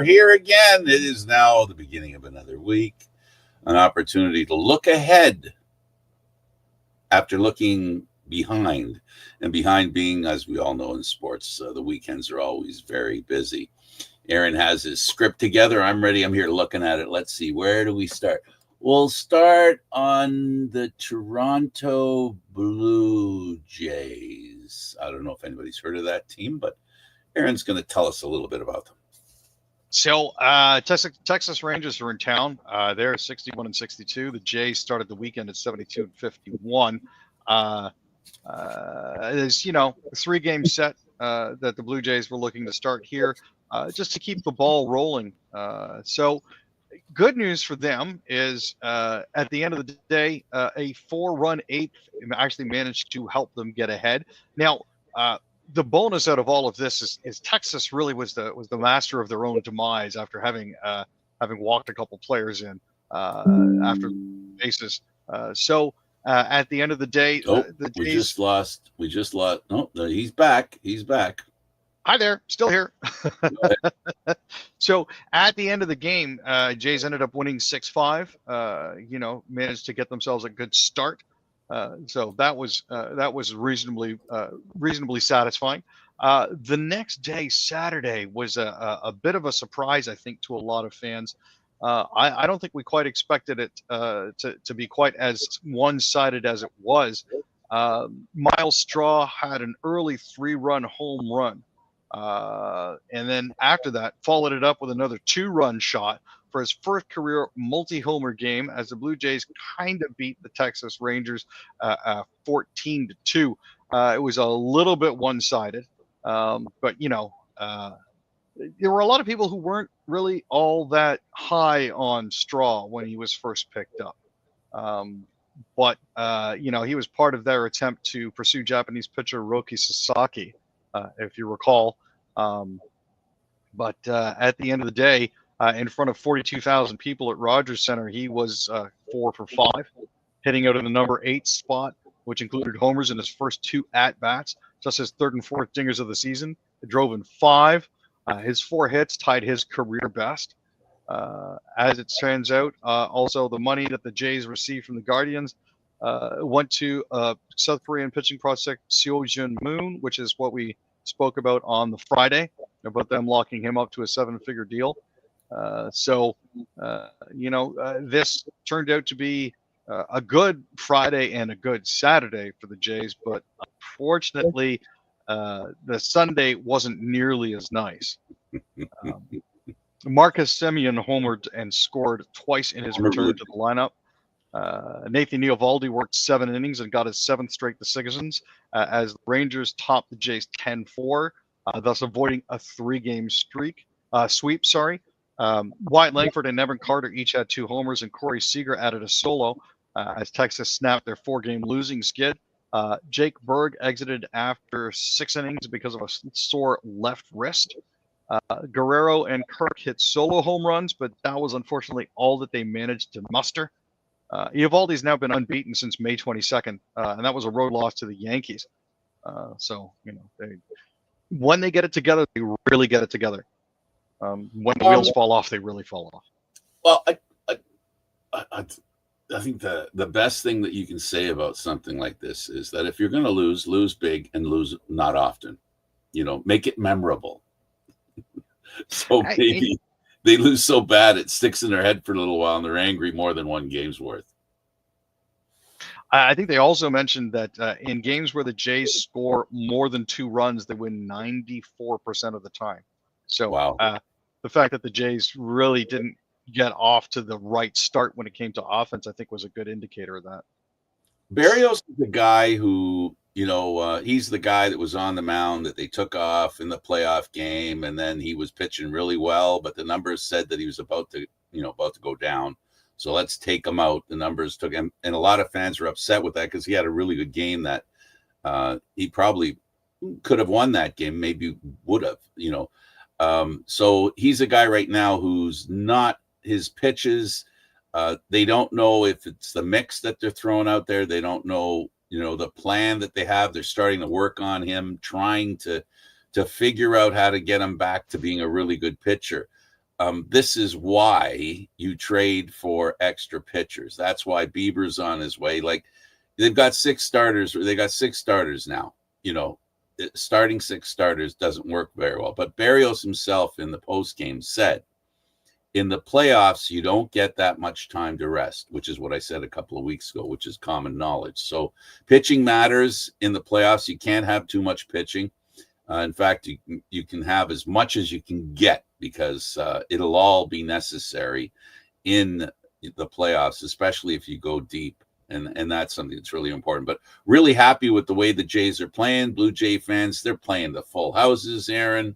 are here again. It is now the beginning of another week, an opportunity to look ahead after looking behind. And behind being, as we all know in sports, the weekends are always very busy. Aaron has his script together. I'm ready. I'm here looking at it. Let's see. Where do we start? We'll start on the Toronto Blue Jays. I don't know if anybody's heard of that team, but Aaron's going to tell us a little bit about them. So Texas Rangers are in town. They're 61-62. The Jays started the weekend at 72-51. There's, a 3-game set that the Blue Jays were looking to start here just to keep the ball rolling. So good news for them is at the end of the day, a 4-run eighth actually managed to help them get ahead. Now, the bonus out of all of this is Texas really was the master of their own demise after having walked a couple players in after bases. So at the end of the day, the Jays, we just lost. No, he's back. He's back. Hi there, still here. So at the end of the game, Jays ended up winning 6-5. Managed to get themselves a good start. So that was reasonably satisfying. The next day, Saturday, was a bit of a surprise, I think, to a lot of fans. I don't think we quite expected it to be quite as one-sided as it was. Miles Straw had an early 3-run home run. And then after that, followed it up with another 2-run shot for his first career multi-homer game as the Blue Jays kind of beat the Texas Rangers 14-2. It was a little bit one-sided, but there were a lot of people who weren't really all that high on Straw when he was first picked up. But he was part of their attempt to pursue Japanese pitcher Roki Sasaki, if you recall. But at the end of the day, in front of 42,000 people at Rogers Center, he was 4 for 5, hitting out of the number 8 spot, which included homers in his first 2 at-bats, just his 3rd and 4th dingers of the season. It drove in 5. His 4 hits tied his career best. As it turns out, also the money that the Jays received from the Guardians went to South Korean pitching prospect Seo-Jun Moon, which is what we spoke about on the Friday, about them locking him up to a 7-figure deal. This turned out to be a good Friday and a good Saturday for the Jays, but unfortunately, the Sunday wasn't nearly as nice. Marcus Semien homered and scored twice in his return to the lineup. Nathan Eovaldi worked 7 innings and got his 7th straight decisions as the Rangers topped the Jays 10-4, thus avoiding a 3-game sweep. Wyatt Langford and Evan Carter each had 2 homers, and Corey Seager added a solo as Texas snapped their 4-game losing skid. Jake Berg exited after 6 innings because of a sore left wrist. Guerrero and Kirk hit solo home runs, but that was unfortunately all that they managed to muster. Eovaldi's now been unbeaten since May 22nd, and that was a road loss to the Yankees. When they get it together, they really get it together. When the wheels fall off, they really fall off. Well, I think the best thing that you can say about something like this is that if you're going to lose big and lose not often. Make it memorable. So maybe they lose so bad it sticks in their head for a little while and they're angry more than one game's worth. I think they also mentioned that in games where the Jays score more than 2 runs, they win 94% of the time. So wow. The fact that the Jays really didn't get off to the right start when it came to offense, I think was a good indicator of that. Berrios is the guy who, he's the guy that was on the mound that they took off in the playoff game, and then he was pitching really well, but the numbers said that he was about to go down. So let's take him out. The numbers took him, and a lot of fans were upset with that because he had a really good game that he probably could have won that game, maybe would have, So he's a guy right now who's not his pitches. They don't know if it's the mix that they're throwing out there. They don't know, the plan that they have. They're starting to work on him, trying to figure out how to get him back to being a really good pitcher. this is why you trade for extra pitchers. That's why Bieber's on his way. Like, they've got 6 starters. They got 6 starters now. Starting 6 starters doesn't work very well. But Berrios himself in the post game said, in the playoffs, you don't get that much time to rest, which is what I said a couple of weeks ago, which is common knowledge. So pitching matters in the playoffs. You can't have too much pitching. In fact, you can have as much as you can get, because it'll all be necessary in the playoffs, especially if you go deep. And that's something that's really important. But really happy with the way the Jays are playing. Blue Jay fans, they're playing the full houses, Aaron.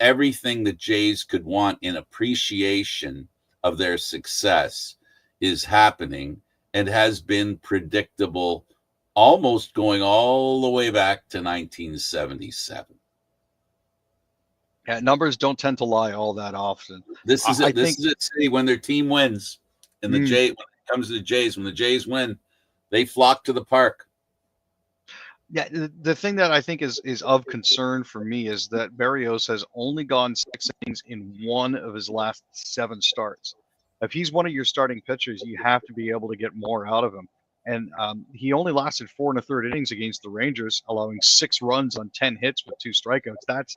Everything the Jays could want in appreciation of their success is happening and has been predictable, almost going all the way back to 1977. Yeah, numbers don't tend to lie all that often. This is it. This is it. See, when their team wins, and when it comes to the Jays, when the Jays win, they flock to the park. Yeah, the thing that I think is of concern for me is that Berrios has only gone 6 innings in one of his last 7 starts. If he's one of your starting pitchers, you have to be able to get more out of him. And he only lasted 4 1/3 innings against the Rangers, allowing 6 runs on 10 hits with 2 strikeouts. That's,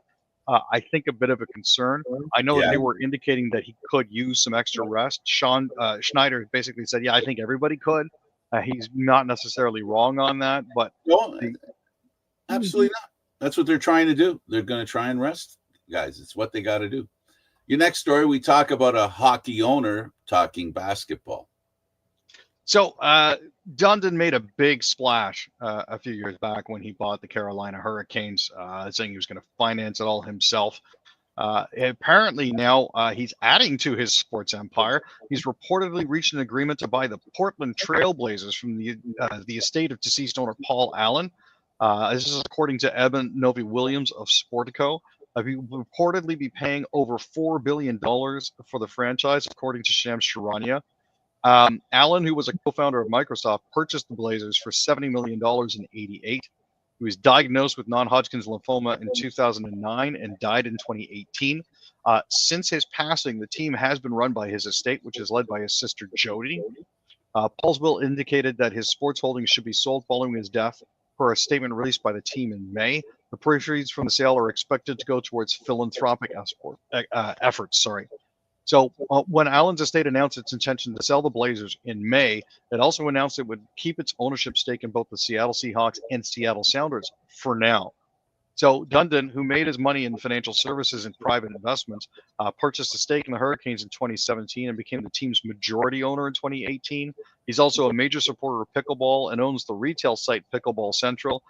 I think, a bit of a concern. I know that they were indicating that he could use some extra rest. Sean Schneider basically said, yeah, I think everybody could. He's not necessarily wrong on that, but absolutely not. That's what they're trying to do. They're going to try and rest guys. It's what they got to do. Your next story, we talk about a hockey owner talking basketball. So Dundon made a big splash a few years back when he bought the Carolina Hurricanes, saying he was going to finance it all himself. Apparently now he's adding to his sports empire. He's reportedly reached an agreement to buy the Portland Trailblazers from the estate of deceased owner Paul Allen. This is according to Eben Novy-Williams of Sportico. He will reportedly be paying over $4 billion for the franchise, according to Shams Charania. Allen, who was a co-founder of Microsoft, purchased the Blazers for $70 million in '88. He was diagnosed with non-Hodgkin's lymphoma in 2009 and died in 2018. Since his passing, the team has been run by his estate, which is led by his sister Jody. Paul's will indicated that his sports holdings should be sold following his death, per a statement released by the team in May. The proceeds from the sale are expected to go towards philanthropic efforts. So when Allen's estate announced its intention to sell the Blazers in May, it also announced it would keep its ownership stake in both the Seattle Seahawks and Seattle Sounders for now. So Dundon, who made his money in financial services and private investments, purchased a stake in the Hurricanes in 2017 and became the team's majority owner in 2018. He's also a major supporter of pickleball and owns the retail site Pickleball Central.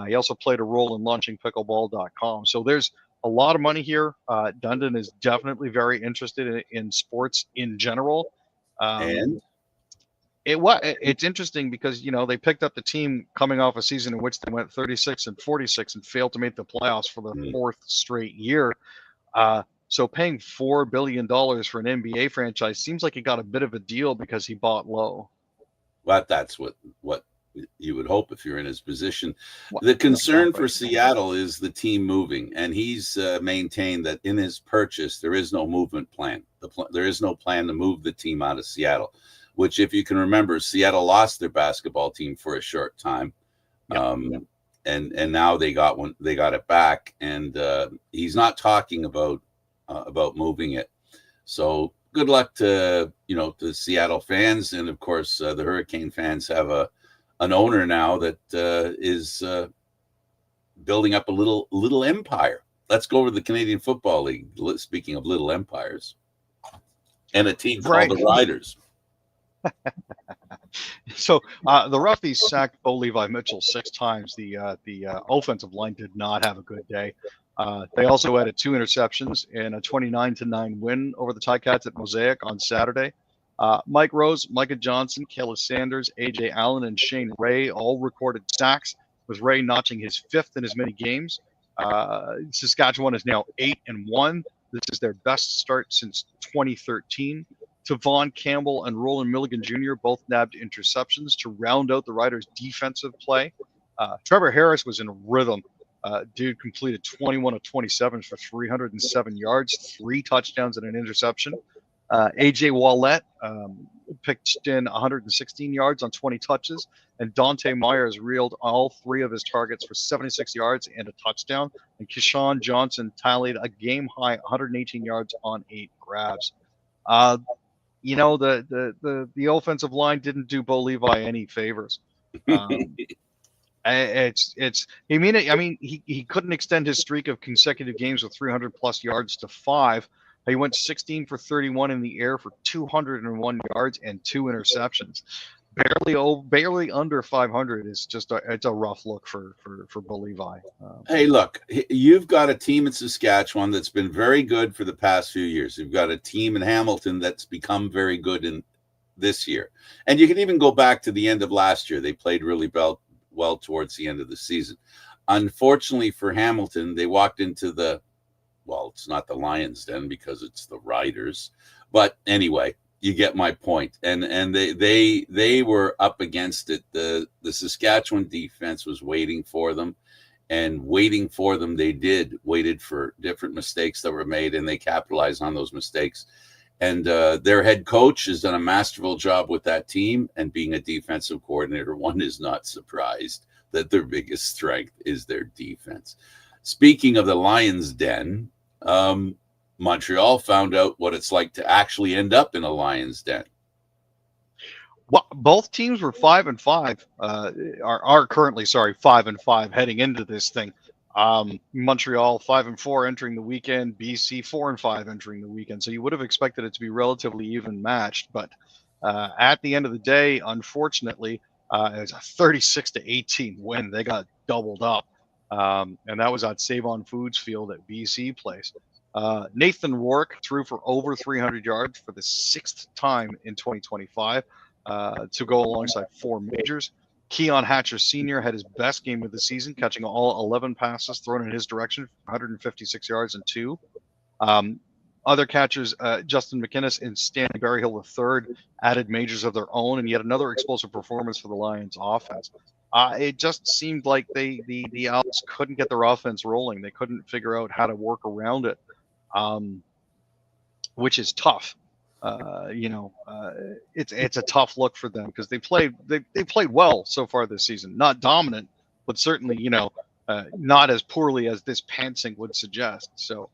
He also played a role in launching pickleball.com. So there's a lot of money here. Dundon is definitely very interested in sports in general. And it's interesting because, they picked up the team coming off a season in which they went 36-46 and failed to make the playoffs for the 4th straight year. So paying $4 billion for an NBA franchise seems like he got a bit of a deal because he bought low. Well, that's what you would hope if you're in his position. The concern for Seattle is the team moving, and he's maintained that in his purchase, there is no movement plan. There is no plan to move the team out of Seattle, which, if you can remember, Seattle lost their basketball team for a short time. And now they got it back, and he's not talking about moving it. So good luck to the Seattle fans, and of course the Hurricane fans have an owner now that is building up a little empire. Let's go over to the Canadian Football League. Speaking of little empires, and a team called the Riders. So the Roughies sacked Bo Levi Mitchell 6 times. The offensive line did not have a good day. They also added 2 interceptions in a 29-9 win over the Ticats at Mosaic on Saturday. Mike Rose, Micah Johnson, Kayla Sanders, A.J. Allen, and Shane Ray all recorded sacks, with Ray notching his 5th in as many games. Saskatchewan is now 8-1. This is their best start since 2013. Tavon Campbell and Roland Milligan Jr. both nabbed interceptions to round out the Riders' defensive play. Trevor Harris was in rhythm Dude completed 21 of 27 for 307 yards, 3 touchdowns and an interception. AJ Wallet pitched in 116 yards on 20 touches, and Dante Myers reeled all 3 of his targets for 76 yards and a touchdown. And Keyshawn Johnson tallied a game-high 118 yards on 8 grabs. The offensive line didn't do Bo Levi any favors. He couldn't extend his streak of consecutive games with 300 plus yards to 5. He went 16 for 31 in the air for 201 yards and 2 interceptions. Barely under 500 is it's a rough look for Bo Levi. Hey, look, you've got a team in Saskatchewan that's been very good for the past few years. You've got a team in Hamilton that's become very good in this year. And you can even go back to the end of last year. They played really well towards the end of the season. Unfortunately for Hamilton, they walked into it's not the Lions Den because it's the Riders. But anyway, you get my point. And they were up against it. The Saskatchewan defense was waiting for them. And waiting for them, they waited for different mistakes that were made, and they capitalized on those mistakes. And their head coach has done a masterful job with that team. And being a defensive coordinator, one is not surprised that their biggest strength is their defense. Speaking of the Lions Den, Montreal found out what it's like to actually end up in a Lions Den. Well, both teams were 5-5. Are currently 5-5 heading into this thing. Montreal 5-4 entering the weekend. BC 4-5 entering the weekend. So you would have expected it to be relatively even matched, but at the end of the day, unfortunately, it was a 36-18 win. They got doubled up. And that was at Save-On Foods Field at BC Place. Nathan Rourke threw for over 300 yards for the 6th time in 2025 to go alongside 4 majors. Keon Hatcher Sr. had his best game of the season, catching all 11 passes thrown in his direction, 156 yards and 2. Other catchers, Justin McInnes and Stanley Berryhill III, added majors of their own, and yet another explosive performance for the Lions offense. It just seemed like the Owls couldn't get their offense rolling. They couldn't figure out how to work around it, which is tough. It's a tough look for them because they played well so far this season. Not dominant, but certainly not as poorly as this pantsing would suggest. So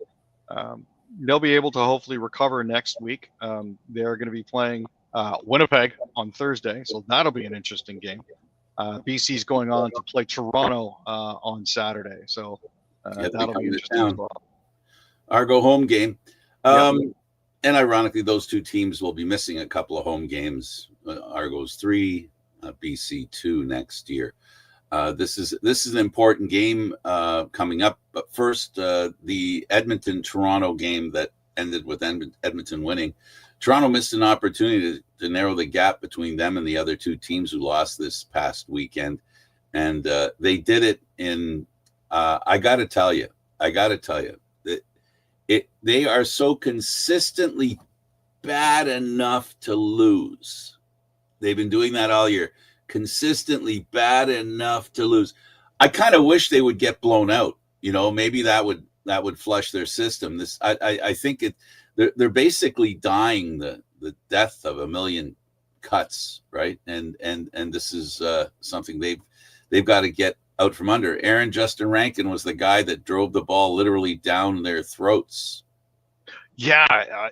they'll be able to hopefully recover next week. They're going to be playing Winnipeg on Thursday, so that'll be an interesting game. BC's going on to play Toronto on Saturday, so that'll be interesting as well. Argo home game. And ironically, those two teams will be missing a couple of home games. Argo's 3, BC 2 next year. This is an important game coming up. But first, the Edmonton-Toronto game that ended with Edmonton winning. Toronto missed an opportunity to narrow the gap between them and the other 2 teams who lost this past weekend. And they did it in, I got to tell you, they are so consistently bad enough to lose. They've been doing that all year. Consistently bad enough to lose. I kind of wish they would get blown out. Maybe that would flush their system. I think they're basically dying the death of a million cuts, right? And this is something they've got to get out from under. Aaron Justin Rankin was the guy that drove the ball literally down their throats. Yeah,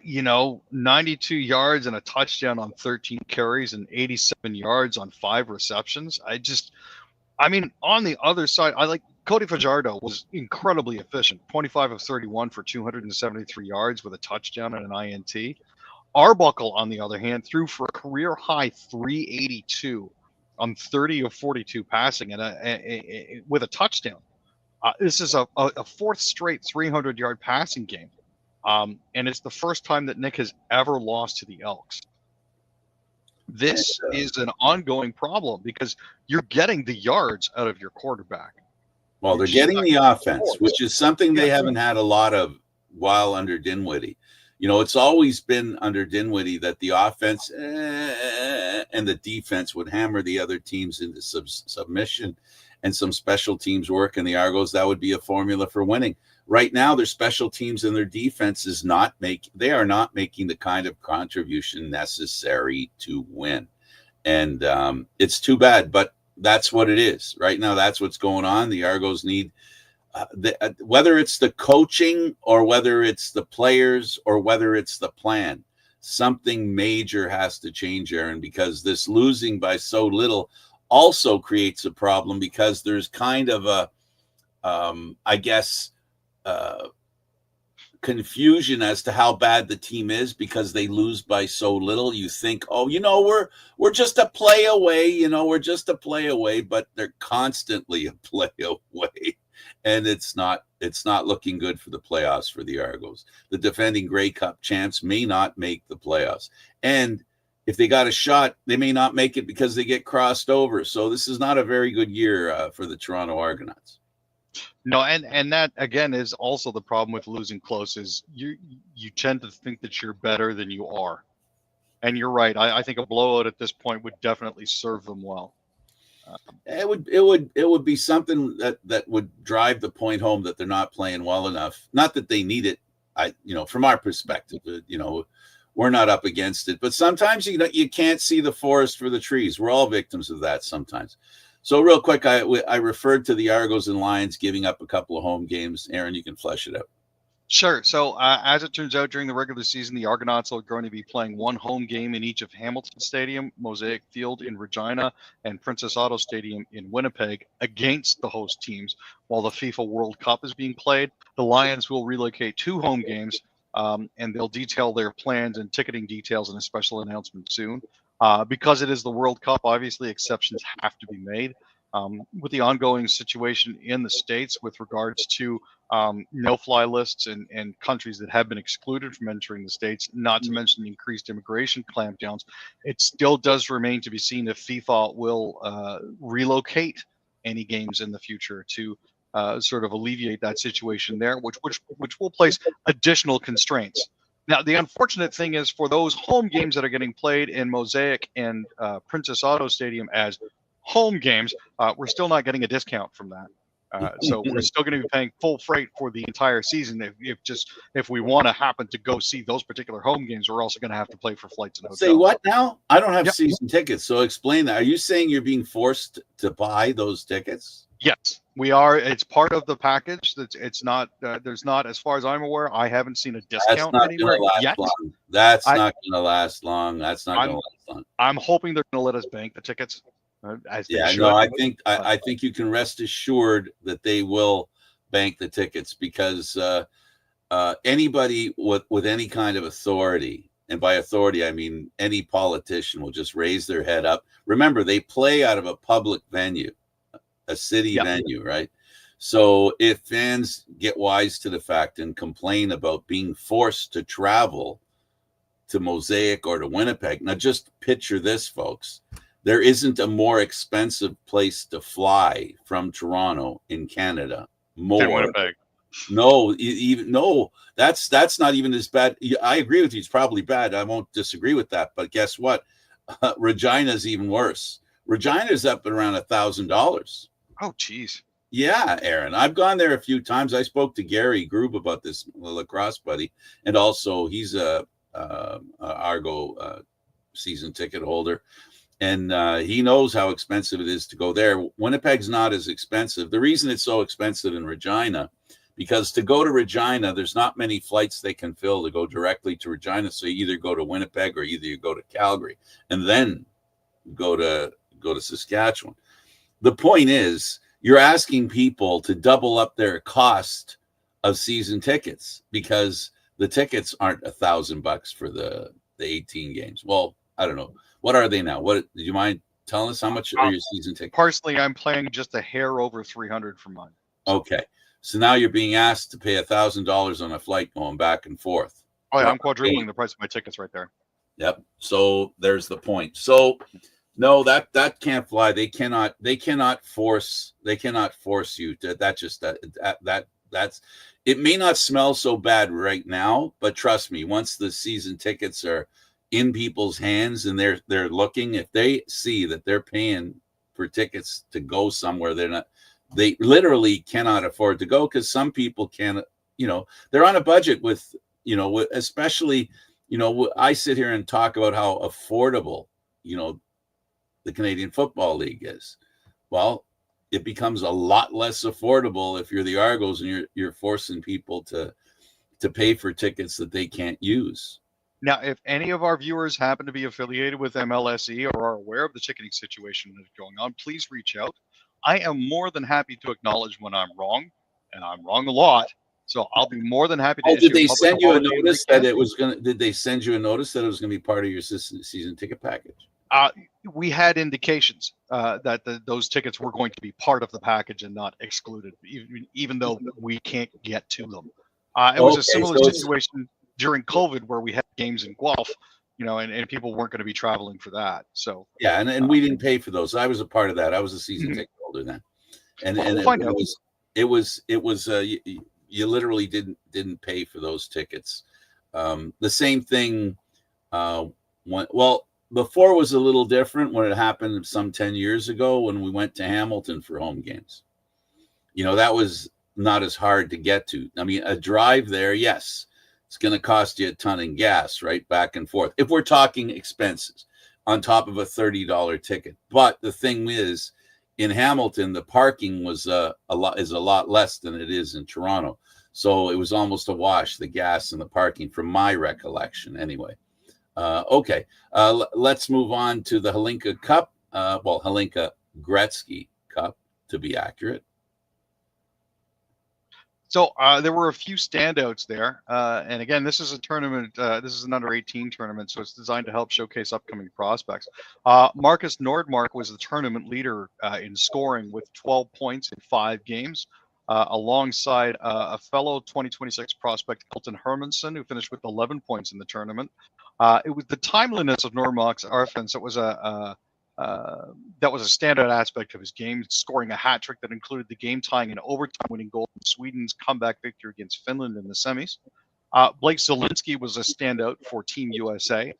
92 yards and a touchdown on 13 carries and 87 yards on 5 receptions. On the other side, Cody Fajardo was incredibly efficient, 25 of 31 for 273 yards with a touchdown and an INT. Arbuckle, on the other hand, threw for a career-high 382 on 30 of 42 passing and with a touchdown. This is a 4th straight 300-yard passing game. And it's the first time that Nick has ever lost to the Elks. This is an ongoing problem because you're getting the yards out of your quarterback. Well, they're getting the offense, which is something they haven't had a lot of while under Dinwiddie. It's always been under Dinwiddie that the offense and the defense would hammer the other teams into submission. and some special teams work in the Argos, that would be a formula for winning. Right now, their special teams and their defense is they are not making the kind of contribution necessary to win. And it's too bad, but that's what it is. Right now, that's what's going on. The Argos need, whether it's the coaching or whether it's the players or whether it's the plan, something major has to change, Aaron, because this losing by so little also creates a problem, because there's kind of a, confusion as to how bad the team is because they lose by so little. You think, oh, we're just a play away, we're just a play away, but they're constantly a play away. And it's not looking good for the playoffs for the Argos. The defending Grey Cup champs may not make the playoffs. And if they got a shot, they may not make it because they get crossed over. So this is not a very good year for the Toronto Argonauts. No, and that again is also the problem with losing close, is you tend to think that you're better than you are. And you're right. I think a blowout at this point would definitely serve them well. It would be something that would drive the point home that they're not playing well enough. Not that they need it. From our perspective, we're not up against it. But sometimes you can't see the forest for the trees. We're all victims of that sometimes. So real quick, I referred to the Argos and Lions giving up a couple of home games. Aaron, you can flesh it out. Sure. So as it turns out, during the regular season, the Argonauts are going to be playing one home game in each of Hamilton Stadium, Mosaic Field in Regina, and Princess Auto Stadium in Winnipeg against the host teams. While the FIFA World Cup is being played, the Lions will relocate 2 home games, and they'll detail their plans and ticketing details in a special announcement soon. Because it is the World Cup, obviously exceptions have to be made. With the ongoing situation in the States with regards to no-fly lists and countries that have been excluded from entering the States, not to mention increased immigration clampdowns, it still does remain to be seen if FIFA will relocate any games in the future to sort of alleviate that situation there, which will place additional constraints. Now, the unfortunate thing is, for those home games that are getting played in Mosaic and Princess Auto Stadium as home games, we're still not getting a discount from that. So we're still going to be paying full freight for the entire season. If we want to happen to go see those particular home games, we're also going to have to pay for flights and hotels. Say what now? I don't have season tickets, so explain that. Are you saying you're being forced to buy those tickets? Yes, we are. It's part of the package. It's not. There's not, as far as I'm aware, I haven't seen a discount anywhere yet. That's not going to last long. That's not going to last long. I'm hoping they're going to let us bank the tickets. I think you can rest assured that they will bank the tickets, because anybody with any kind of authority, and by authority I mean any politician, will just raise their head up. Remember, they play out of a public venue, a city venue, right? So if fans get wise to the fact and complain about being forced to travel to Mosaic or to Winnipeg, now just picture this, folks. There isn't a more expensive place to fly from Toronto in Canada. More. Winnipeg. No, that's not even as bad. I agree with you. It's probably bad. I won't disagree with that. But guess what? Regina's even worse. Regina's up at around $1,000. Oh, geez. Yeah, Aaron. I've gone there a few times. I spoke to Gary Grube about this, lacrosse buddy, and also he's a Argo season ticket holder. And he knows how expensive it is to go there. Winnipeg's not as expensive. The reason it's so expensive in Regina, because to go to Regina, there's not many flights they can fill to go directly to Regina. So you either go to Winnipeg or you go to Calgary and then go to Saskatchewan. The point is, you're asking people to double up their cost of season tickets, because the tickets aren't $1,000 for the 18 games. Well, I don't know. What are they now? What, do you mind telling us how much are your season tickets? Personally, I'm paying just a hair over $300 for mine. Okay, so now you're being asked to pay $1,000 on a flight going back and forth. Oh yeah, I'm quadrupling the price of my tickets right there. Yep. So there's the point. So no, that can't fly. They cannot force you to. That's. It may not smell so bad right now, but trust me, once the season tickets are in people's hands and they're looking, if they see that they're paying for tickets to go somewhere they literally cannot afford to go, because some people can't, they're on a budget with, especially, I sit here and talk about how affordable, the Canadian Football League is. Well, it becomes a lot less affordable if you're the Argos and you're forcing people to pay for tickets that they can't use. Now, if any of our viewers happen to be affiliated with MLSE or are aware of the ticketing situation that's going on, please reach out. I am more than happy to acknowledge when I'm wrong, and I'm wrong a lot. So I'll be more than happy to issue did they send you a notice that it was going to, did they send you a notice that it was going to be part of your season ticket package? We had indications that those tickets were going to be part of the package and not excluded, even though we can't get to them. It was a similar situation during COVID where we had games in Guelph, and people weren't going to be traveling for that. So yeah, and we didn't pay for those. I was a part of that. I was a season ticket holder then, and it was you literally didn't pay for those tickets. The same thing. Before was a little different when it happened some 10 years ago when we went to Hamilton for home games. That was not as hard to get to. I mean, a drive there, yes, it's going to cost you a ton in gas, right? Back and forth. If we're talking expenses on top of a $30 ticket. But the thing is, in Hamilton, the parking was a lot less than it is in Toronto. So it was almost a wash, the gas and the parking, from my recollection anyway. Okay, let's move on to the Hlinka Cup. Hlinka Gretzky Cup, to be accurate. So there were a few standouts there. And again, this is a tournament. This is an under-18 tournament, so it's designed to help showcase upcoming prospects. Marcus Nordmark was the tournament leader in scoring with 12 points in 5 games, alongside a fellow 2026 prospect, Hilton Hermanson, who finished with 11 points in the tournament. It was the timeliness of Nordmark's offense that was a standout aspect of his game, scoring a hat trick that included the game-tying and overtime-winning goal in Sweden's comeback victory against Finland in the semis. Blake Zielinski was a standout for Team USA.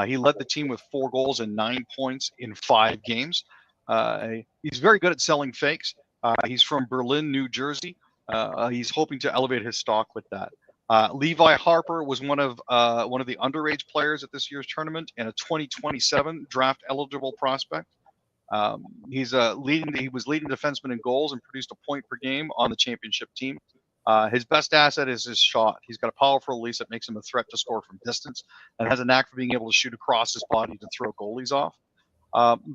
He led the team with 4 goals and 9 points in 5 games. He's very good at selling fakes. He's from Berlin, New Jersey. He's hoping to elevate his stock with that. Levi Harper was one of the underage players at this year's tournament and a 2027 draft eligible prospect. He was leading defenseman in goals and produced a point per game on the championship team. His best asset is his shot. He's got a powerful release that makes him a threat to score from distance and has a knack for being able to shoot across his body to throw goalies off.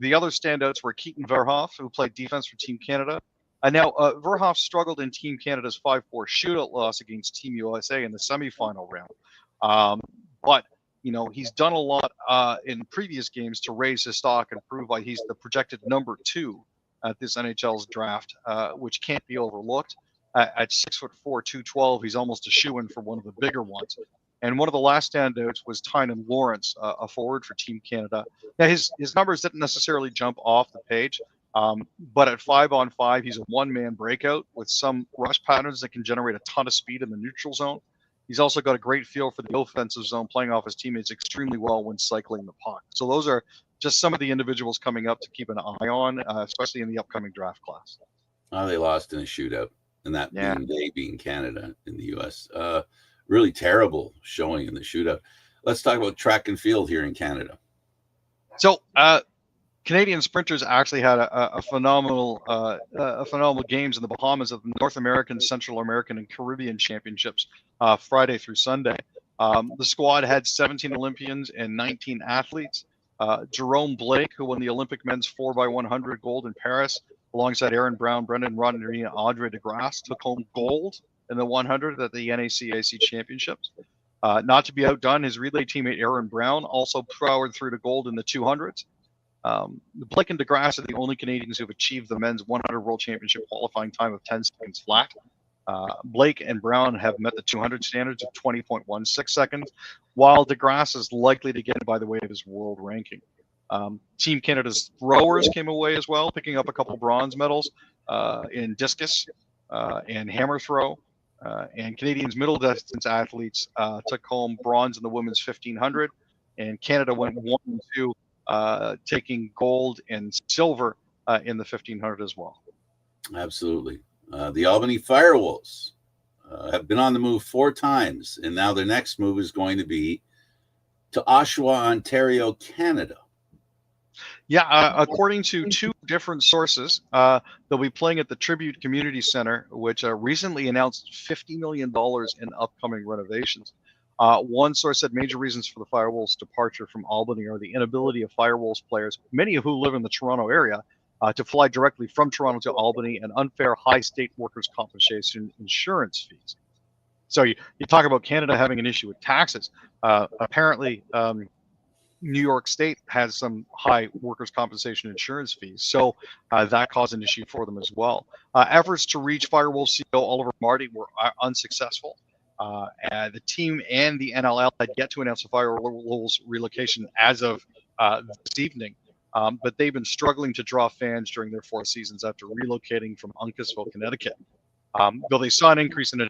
The other standouts were Keaton Verhoff, who played defense for Team Canada. Now, Verhoff struggled in Team Canada's 5-4 shootout loss against Team USA in the semifinal round. But, he's done a lot in previous games to raise his stock and prove why he's the projected number 2 at this NHL's draft, which can't be overlooked. At 6'4", 212, he's almost a shoo-in for one of the bigger ones. And one of the last standouts was Tynan Lawrence, a forward for Team Canada. Now, his numbers didn't necessarily jump off the page. But at 5-on-5, he's a one-man breakout with some rush patterns that can generate a ton of speed in the neutral zone. He's also got a great feel for the offensive zone, playing off his teammates extremely well when cycling the puck. So those are just some of the individuals coming up to keep an eye on, especially in the upcoming draft class. They lost in a shootout, and that being Canada in the U.S. Really terrible showing in the shootout. Let's talk about track and field here in Canada. So, Canadian sprinters actually had a phenomenal games in the Bahamas of the North American, Central American, and Caribbean Championships Friday through Sunday. The squad had 17 Olympians and 19 athletes. Jerome Blake, who won the Olympic men's 4x100 gold in Paris, alongside Aaron Brown, Brendan Rodney, and Andre DeGrasse, took home gold in the 100 at the NACAC Championships. Not to be outdone, his relay teammate Aaron Brown also powered through to gold in the 200s. Blake and DeGrasse are the only Canadians who have achieved the men's 100 World Championship qualifying time of 10 seconds flat. Blake and Brown have met the 200 standards of 20.16 seconds, while DeGrasse is likely to get it by the way of his world ranking. Team Canada's throwers came away as well, picking up a couple bronze medals in discus and hammer throw. And Canadians middle distance athletes took home bronze in the women's 1500, and Canada went 1 and 2. Taking gold and silver in the 1500 as well. Absolutely. The Albany Firewolves have been on the move 4 times, and now their next move is going to be to Oshawa, Ontario, Canada. Yeah, according to 2 different sources, they'll be playing at the Tribute Community Center, which recently announced $50 million in upcoming renovations. One source said major reasons for the Firewolves' departure from Albany are the inability of Firewolves players, many of who live in the Toronto area, to fly directly from Toronto to Albany, and unfair high state workers' compensation insurance fees. So you talk about Canada having an issue with taxes. Apparently, New York State has some high workers' compensation insurance fees, so that caused an issue for them as well. Efforts to reach Firewolves CEO Oliver Marty were unsuccessful. The team and the NLL had yet to announce the Firewolves relocation as of this evening, but they've been struggling to draw fans during their 4 seasons after relocating from Uncasville, Connecticut. Though they saw an increase in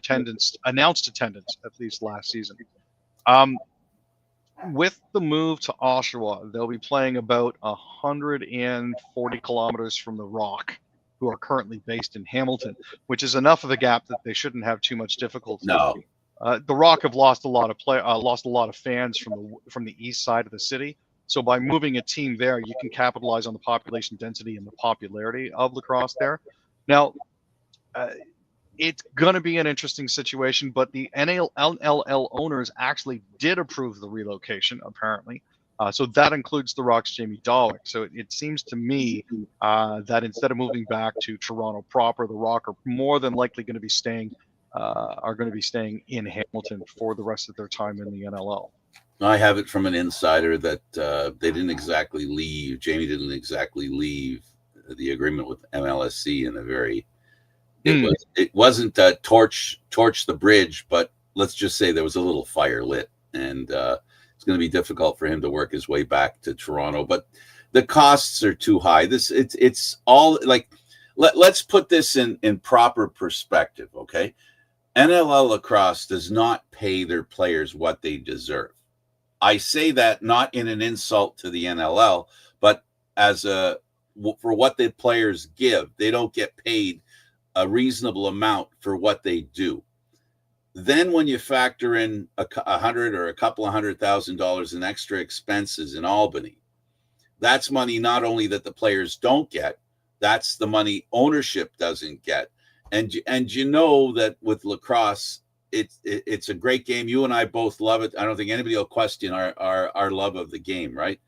announced attendance, at least last season. With the move to Oshawa, they'll be playing about 140 kilometers from the Rock, who are currently based in Hamilton, which is enough of a gap that they shouldn't have too much difficulty. No. The Rock have lost a lot of fans from the east side of the city. So by moving a team there, you can capitalize on the population density and the popularity of lacrosse there. Now, it's going to be an interesting situation, but the NLL owners actually did approve the relocation, apparently. So that includes the Rock's Jamie Dawick. So it seems to me that instead of moving back to Toronto proper, the Rock are more than likely going to be staying in Hamilton for the rest of their time in the NLL. I have it from an insider that they didn't exactly leave. Jamie didn't exactly leave the agreement with MLSC in a very. It wasn't torch the bridge, but let's just say there was a little fire lit, and it's going to be difficult for him to work his way back to Toronto. But the costs are too high. It's all like let's put this in proper perspective, okay? NLL Lacrosse does not pay their players what they deserve. I say that not in an insult to the NLL, but for what the players give, they don't get paid a reasonable amount for what they do. Then when you factor in $100,000 or a couple of $100,000 in extra expenses in Albany, that's money not only that the players don't get, that's the money ownership doesn't get. And you know that with lacrosse, it's a great game. You and I both love it. I don't think anybody will question our love of the game, right?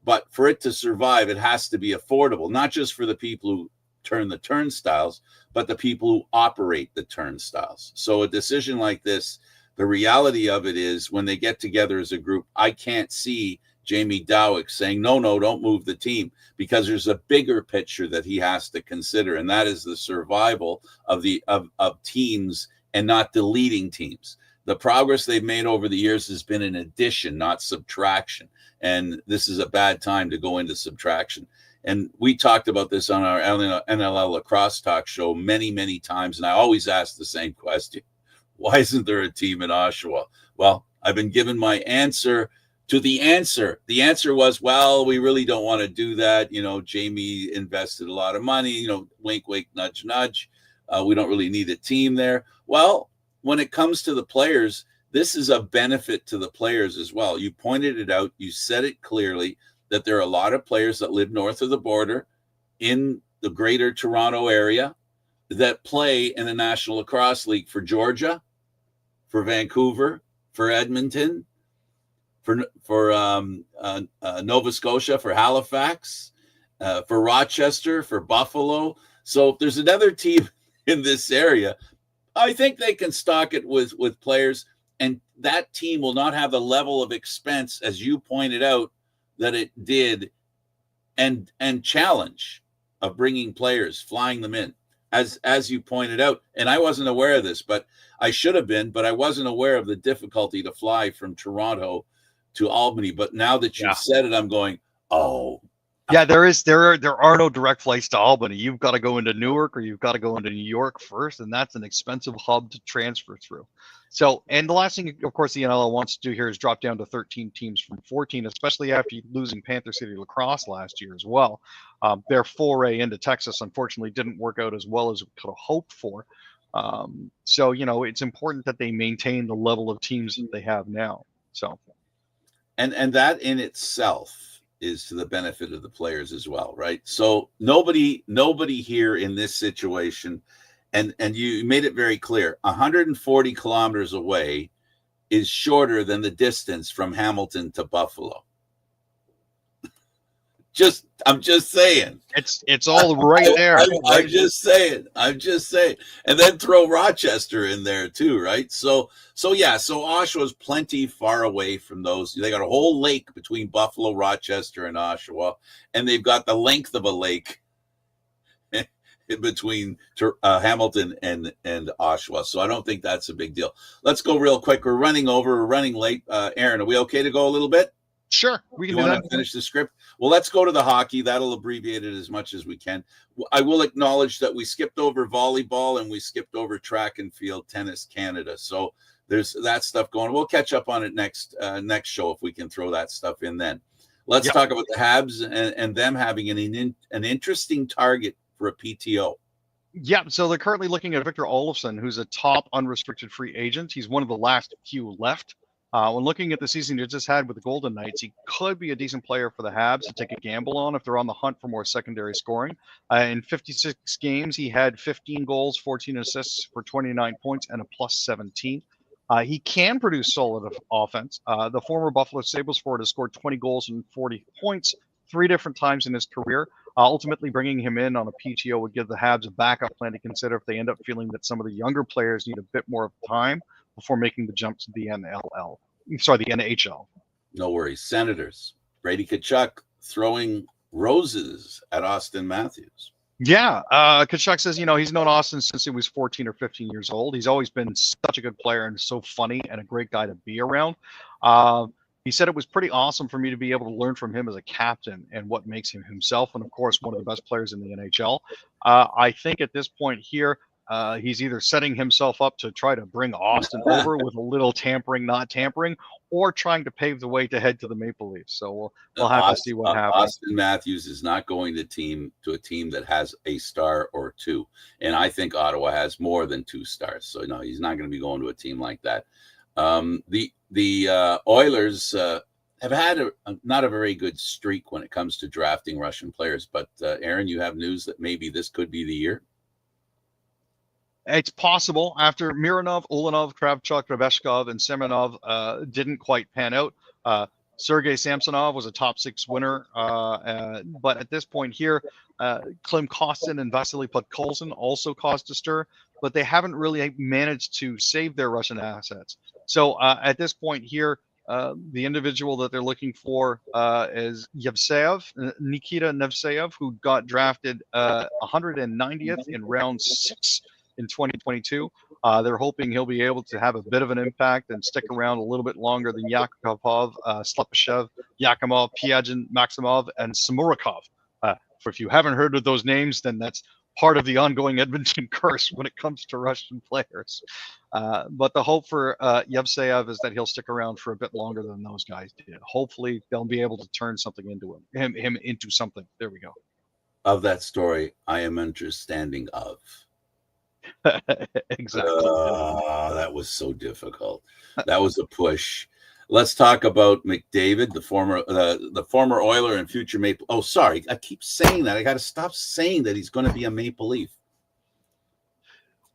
But for it to survive, it has to be affordable, not just for the people who turn the turnstiles, but the people who operate the turnstiles. So a decision like this, the reality of it is when they get together as a group, I can't see Jamie Dawick saying, no, don't move the team, because there's a bigger picture that he has to consider, and that is the survival of teams and not deleting teams. The progress they've made over the years has been an addition, not subtraction. And this is a bad time to go into subtraction. And we talked about this on our NLL Lacrosse Talk show many, many times. And I always ask the same question. Why isn't there a team in Oshawa? Well, I've been given my answer to the answer. The answer was, well, we really don't want to do that. You know, Jamie invested a lot of money, you know, wink, wink, nudge, nudge. We don't really need a team there. Well, when it comes to the players, this is a benefit to the players as well. You pointed it out. You said it clearly that there are a lot of players that live north of the border in the greater Toronto area that play in the National Lacrosse League for Georgia, for Vancouver, for Edmonton, for Nova Scotia, for Halifax, for Rochester, for Buffalo. So if there's another team in this area, I think they can stock it with players, and that team will not have the level of expense, as you pointed out, that it did, and challenge of bringing players, flying them in, as you pointed out. And I wasn't aware of this, but I should have been, but I wasn't aware of the difficulty to fly from Toronto to Albany. But now that you've said it, I'm going, oh. Yeah, there are no direct flights to Albany. You've got to go into Newark, or you've got to go into New York first, and that's an expensive hub to transfer through. So, and the last thing, of course, the NLL wants to do here is drop down to 13 teams from 14, especially after losing Panther City Lacrosse last year as well. Their foray into Texas, unfortunately, didn't work out as well as we could have hoped for. So, it's important that they maintain the level of teams that they have now. So, and that in itself is to the benefit of the players as well, right? So nobody here in this situation, and you made it very clear, 140 kilometers away is shorter than the distance from Hamilton to Buffalo. I'm just saying. It's all right there. I'm just saying. And then throw Rochester in there too, right? So Oshawa's plenty far away from those. They got a whole lake between Buffalo, Rochester, and Oshawa, and they've got the length of a lake in between Hamilton and Oshawa. So I don't think that's a big deal. Let's go real quick. We're running late. Aaron, are we okay to go a little bit? Sure, we can do that. Want to finish the script? Well, let's go to the hockey. That'll abbreviate it as much as we can. I will acknowledge that we skipped over volleyball and we skipped over track and field tennis Canada. So there's that stuff going. We'll catch up on it next show if we can throw that stuff in then. Let's talk about the Habs and them having an interesting target for a PTO. Yeah, so they're currently looking at Victor Olofsson, who's a top unrestricted free agent. He's one of the last few left. When looking at the season he just had with the Golden Knights, he could be a decent player for the Habs to take a gamble on if they're on the hunt for more secondary scoring. In 56 games, he had 15 goals, 14 assists for 29 points, and a plus 17. He can produce solid offense. The former Buffalo Sabres forward has scored 20 goals and 40 points 3 different times in his career. Ultimately, bringing him in on a PTO would give the Habs a backup plan to consider if they end up feeling that some of the younger players need a bit more of time before making the jump to the NHL. No worries. Senators. Brady Tkachuk throwing roses at Austin Matthews. Yeah. Tkachuk says, he's known Austin since he was 14 or 15 years old. He's always been such a good player and so funny and a great guy to be around. He said it was pretty awesome for me to be able to learn from him as a captain and what makes him himself. And of course, one of the best players in the NHL. I think at this point here, he's either setting himself up to try to bring Austin over with a little tampering, not tampering, or trying to pave the way to head to the Maple Leafs. So we'll have to see what happens. Austin Matthews is not going to a team that has a star or two. And I think Ottawa has more than 2 stars. So no, he's not going to be going to a team like that. The Oilers have had not a very good streak when it comes to drafting Russian players. But Aaron, you have news that maybe this could be the year. It's possible. After Mironov, Ulanov, Kravchuk, Rebeshkov, and Semenov didn't quite pan out. Sergei Samsonov was a top 6 winner. But at this point here, Klim Kostin and Vasily Podkolzin also caused a stir, but they haven't really managed to save their Russian assets. So at this point here, the individual that they're looking for is Yevseyev, Nikita Nevseyev, who got drafted 190th in round 6 in 2022. They're hoping he'll be able to have a bit of an impact and stick around a little bit longer than Yakupov, Slepyshev, Yakimov, Pyagin, Maximov, and Samurakov. For if you haven't heard of those names, then that's part of the ongoing Edmonton curse when it comes to Russian players. But the hope for Yevseyev is that he'll stick around for a bit longer than those guys did. Hopefully, they'll be able to turn something into him into something. There we go. Of that story, I am understanding of. Exactly. That was so difficult. That was a push. Let's talk about McDavid, the former Oiler and future Maple. Oh, sorry, I keep saying that. I got to stop saying that he's going to be a Maple Leaf.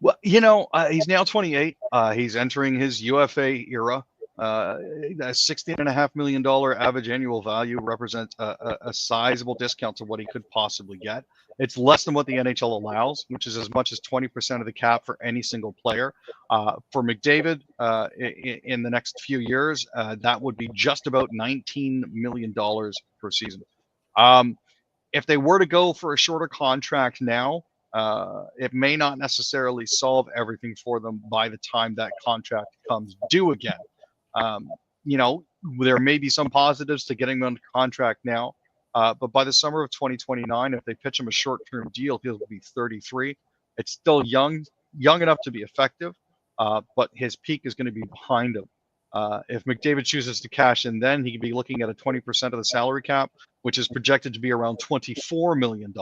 Well, he's now 28. He's entering his UFA era. A $16.5 million average annual value represents a sizable discount to what he could possibly get. It's less than what the NHL allows, which is as much as 20% of the cap for any single player. For McDavid, in the next few years, that would be just about $19 million per season. If they were to go for a shorter contract now, it may not necessarily solve everything for them by the time that contract comes due again. There may be some positives to getting them under contract now, but by the summer of 2029, if they pitch him a short-term deal, he'll be 33. It's still young enough to be effective. but his peak is going to be behind him. If McDavid chooses to cash in, then he could be looking at a 20% of the salary cap, which is projected to be around $24 million.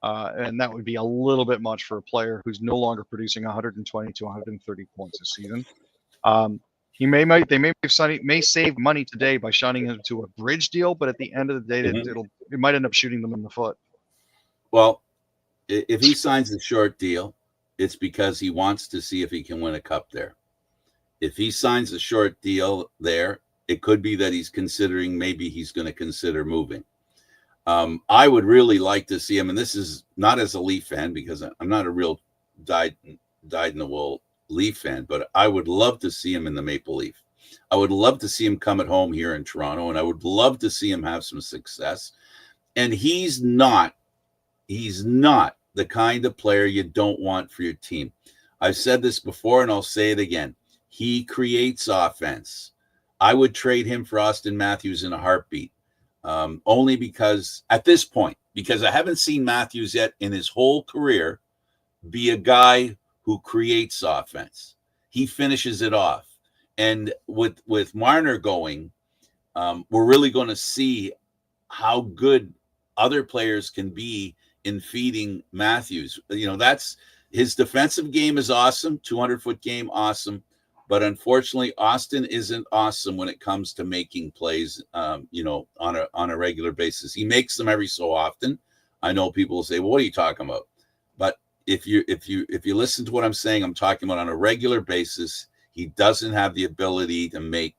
And that would be a little bit much for a player who's no longer producing 120 to 130 points a season. They may save money today by signing him to a bridge deal, but at the end of the day, it might end up shooting them in the foot. Well, if he signs a short deal, it's because he wants to see if he can win a cup there. If he signs a short deal there, it could be that he's considering, maybe he's going to consider moving. I would really like to see him, and this is not as a Leaf fan, because I'm not a real dyed-in-the-wool Leaf fan, but I would love to see him in the Maple Leaf. I would love to see him come at home here in Toronto, and I would love to see him have some success. And he's not the kind of player you don't want for your team. I've said this before, and I'll say it again. He creates offense. I would trade him for Austin Matthews in a heartbeat. Only because at this point, because I haven't seen Matthews yet in his whole career be a guy who creates offense. He finishes it off. And with Marner going, we're really going to see how good other players can be in feeding Matthews. That's his defensive game is awesome, 200-foot game, awesome. But unfortunately, Austin isn't awesome when it comes to making plays, on a regular basis. He makes them every so often. I know people will say, well, what are you talking about? But if you listen to what I'm saying, I'm talking about on a regular basis. He doesn't have the ability to make.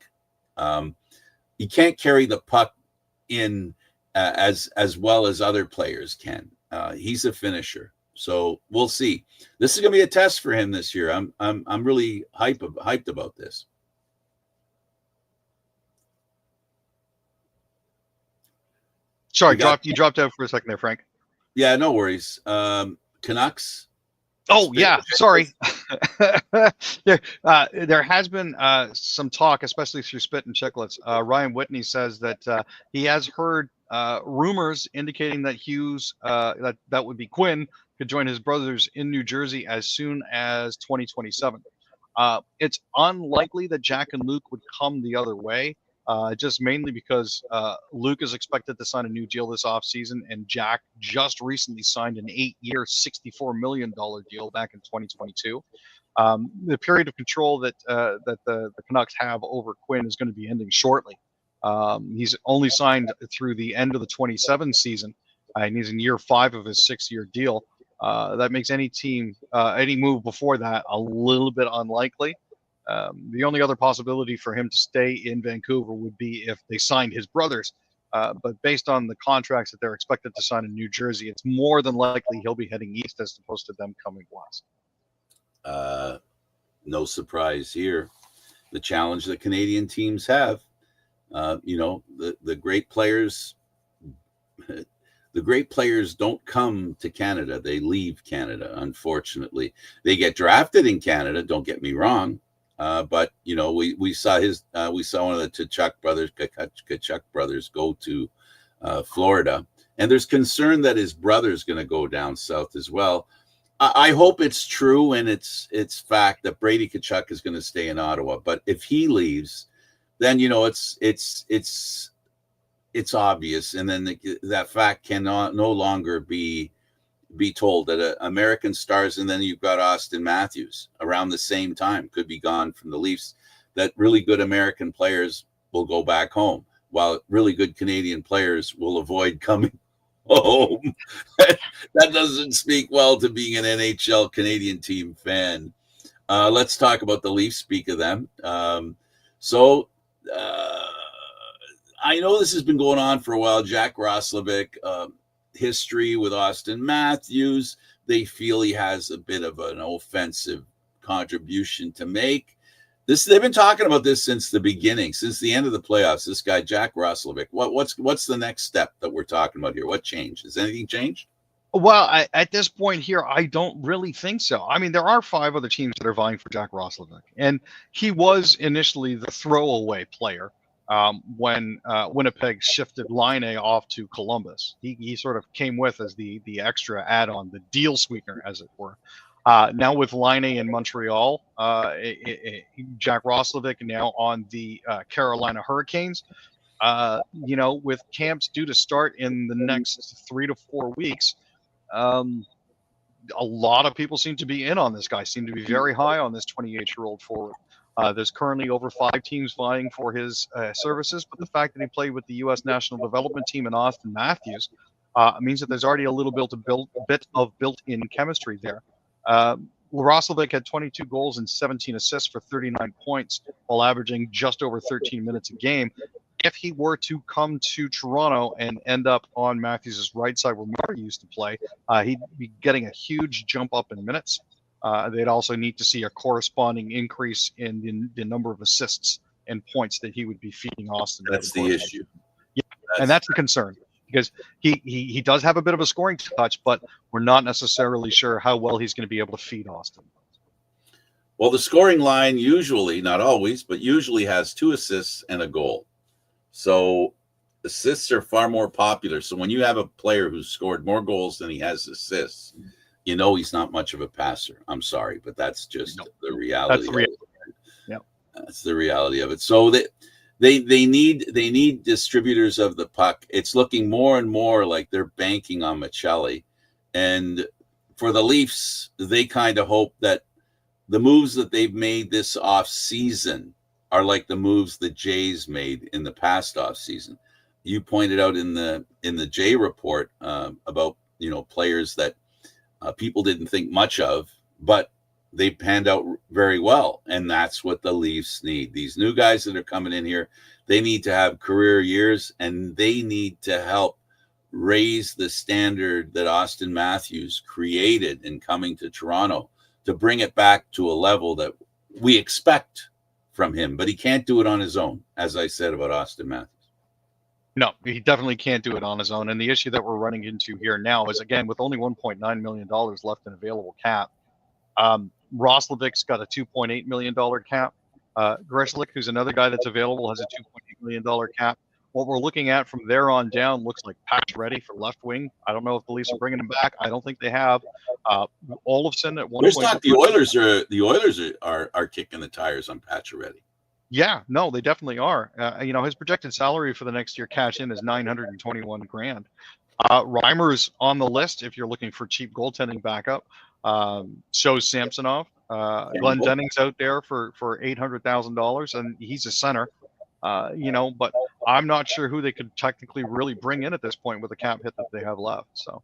He can't carry the puck in as well as other players can. He's a finisher. So we'll see. This is going to be a test for him this year. I'm really hyped about this. Sorry, you dropped out for a second there, Frank. Yeah, no worries. Canucks. Oh yeah, sorry. There has been some talk, especially through Spit and Chicklets. Ryan Whitney says that he has heard rumors indicating that Hughes, that would be Quinn, could join his brothers in New Jersey as soon as 2027. It's unlikely that Jack and Luke would come the other way, just mainly because Luke is expected to sign a new deal this offseason, and Jack just recently signed an 8-year, $64 million deal back in 2022. The period of control that the Canucks have over Quinn is going to be ending shortly. He's only signed through the end of the 27 season, and he's in year 5 of his 6-year deal. That makes any move before that a little bit unlikely. The only other possibility for him to stay in Vancouver would be if they signed his brothers. But based on the contracts that they're expected to sign in New Jersey, it's more than likely he'll be heading east as opposed to them coming west. No surprise here. The challenge that Canadian teams have, the great players. The great players don't come to Canada. They leave Canada, unfortunately. They get drafted in Canada, don't get me wrong. But we saw one of the Tkachuk brothers go to Florida. And there's concern that his brother's going to go down south as well. I hope it's true and it's fact that Brady Tkachuk is going to stay in Ottawa. But if he leaves, then it's obvious, and then that fact cannot no longer be told that American stars, and then you've got Austin Matthews around the same time could be gone from the Leafs. That really good American players will go back home, while really good Canadian players will avoid coming home. That doesn't speak well to being an NHL Canadian team fan. Let's talk about the Leafs. Speak of them. I know this has been going on for a while. Jack Roslovic, history with Austin Matthews. They feel he has a bit of an offensive contribution to make. They've been talking about this since the beginning, since the end of the playoffs. This guy, Jack Roslovic. What's the next step that we're talking about here? What changed? Has anything changed? Well, at this point here, I don't really think so. I mean, there are 5 other teams that are vying for Jack Roslovic, and he was initially the throwaway player when Winnipeg shifted Line A off to Columbus. He sort of came with as the extra add-on, the deal sweetener, as it were. Now with Line in Montreal, Jack Roslovic now on the Carolina Hurricanes. With camps due to start in the next 3 to 4 weeks, a lot of people seem to be in on this guy, seem to be very high on this 28-year-old forward. There's currently over 5 teams vying for his services, but the fact that he played with the U.S. National Development Team and Austin Matthews means that there's already a little bit of built-in chemistry there. Roslovic had 22 goals and 17 assists for 39 points while averaging just over 13 minutes a game. If he were to come to Toronto and end up on Matthews' right side where Murray used to play, he'd be getting a huge jump up in minutes. They'd also need to see a corresponding increase in the number of assists and points that he would be feeding Austin. That's the issue. Yeah, and that's the concern, because he does have a bit of a scoring touch, but we're not necessarily sure how well he's going to be able to feed Austin. Well, the scoring line usually, not always, but usually has 2 assists and a goal. So assists are far more popular. So when you have a player who's scored more goals than he has assists, you know he's not much of a passer. I'm sorry, but that's just the reality. That's the reality. Yeah, that's the reality of it. So they need distributors of the puck. It's looking more and more like they're banking on Michelli, and for the Leafs, they kind of hope that the moves that they've made this off season are like the moves the Jays made in the past off season. You pointed out in the Jay report about players that people didn't think much of, but they panned out very well, and that's what the Leafs need. These new guys that are coming in here, they need to have career years, and they need to help raise the standard that Austin Matthews created in coming to Toronto, to bring it back to a level that we expect from him. But he can't do it on his own, as I said about Austin Matthews. No, he definitely can't do it on his own. And the issue that we're running into here now is, again, with only $1.9 million left in available cap, Roslovic's got a $2.8 million cap. Grishlik, who's another guy that's available, has a $2.8 million cap. What we're looking at from there on down looks like Patch ready for left wing. I don't know if the Leafs are bringing him back. I don't think they have. Olofsson at one There's point. Not the Oilers are kicking the tires on Pacioretty. Yeah, no, they definitely are. His projected salary for the next year cash in is $921,000. Reimer's on the list if you're looking for cheap goaltending backup. Shows Samsonov. Glenn Denning's out there for $800,000, and he's a center. But I'm not sure who they could technically really bring in at this point with the cap hit that they have left. So,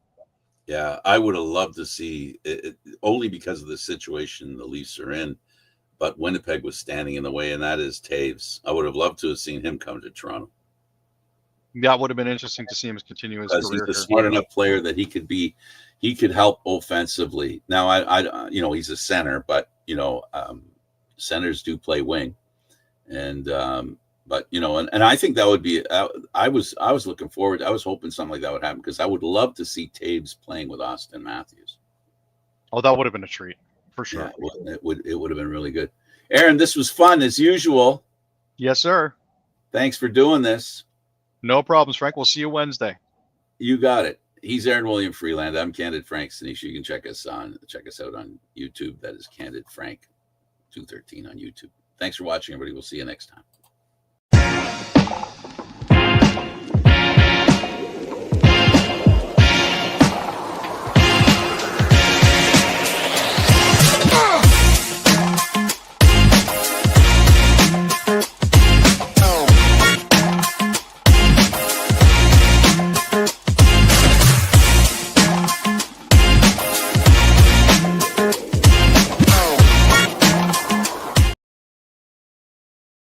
yeah, I would have loved to see it only because of the situation the Leafs are in. But Winnipeg was standing in the way, and that is Taves. I would have loved to have seen him come to Toronto. That would have been interesting to see him continue his career. He's a smart enough player that he could help offensively. Now, I he's a center, but centers do play wing, and I think that would be. I was looking forward. I was hoping something like that would happen, because I would love to see Taves playing with Austin Matthews. Oh, that would have been a treat. For sure. Yeah, it would have been really good. Aaron, this was fun as usual. Yes, sir. Thanks for doing this. No problems, Frank. We'll see you Wednesday. You got it. He's Aaron William Freeland. I'm Candid Frank Sinish. You can check us out on YouTube. That is Candid Frank 213 on YouTube. Thanks for watching, everybody. We'll see you next time.